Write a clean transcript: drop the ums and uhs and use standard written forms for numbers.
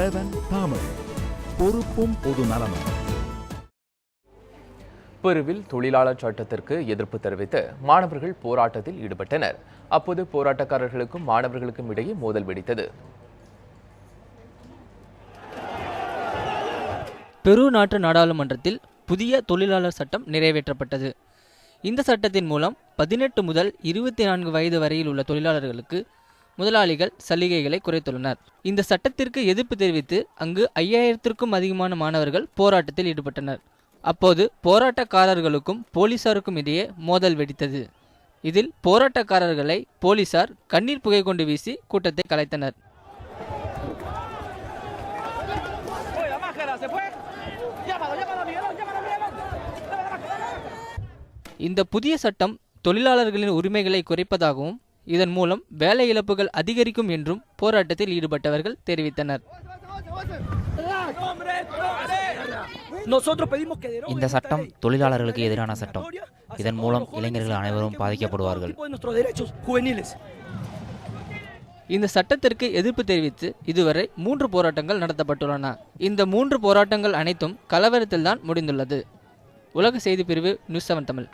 7 தமிழ், பொறுப்பும் பொது நலமும். பெருவில் தொழிலாளர் சட்டத்திற்கு எதிர்ப்பு தெரிவித்து மாணவர்கள் போராட்டத்தில் ஈடுபட்டனர். அப்போது போராட்டக்காரர்களுக்கும் மாணவர்களுக்கும் இடையே மோதல் வெடித்தது. பெரு நாட்டு நாடாளுமன்றத்தில் புதிய தொழிலாளர் சட்டம் நிறைவேற்றப்பட்டது. இந்த சட்டத்தின் மூலம் 18 முதல் 24 வயது வரையில் உள்ள தொழிலாளர்களுக்கு முதலாளிகள் சலுகைகளை குறைத்துள்ளனர். இந்த சட்டத்திற்கு எதிர்ப்பு தெரிவித்து அங்கு 5000த்திற்கும் அதிகமான மாணவர்கள் போராட்டத்தில் ஈடுபட்டனர். அப்போது போராட்டக்காரர்களுக்கும் போலீசாருக்கும் இடையே மோதல் வெடித்தது. இதில் போராட்டக்காரர்களை போலீசார் கண்ணீர் புகை கொண்டு வீசி கூட்டத்தை கலைத்தனர். இந்த புதிய சட்டம் தொழிலாளர்களின் உரிமைகளை குறைப்பதாகவும் இதன் மூலம் வேலை இழப்புகள் அதிகரிக்கும் என்றும் போராட்டத்தில் ஈடுபட்டவர்கள் தெரிவித்தனர். இந்த சட்டம் தொழிலாளர்களுக்கு எதிரான சட்டம். இதன் மூலம் இளைஞர்கள் அனைவரும் பாதிக்கப்படுவார்கள். இந்த சட்டத்திற்கு எதிர்ப்பு தெரிவித்து இதுவரை 3 போராட்டங்கள் நடத்தப்பட்டுள்ளன. இந்த 3 போராட்டங்கள் அனைத்தும் கலவரத்தில்தான் முடிந்துள்ளது. உலக செய்தி பிரிவு நியூஸ் 7 தமிழ்.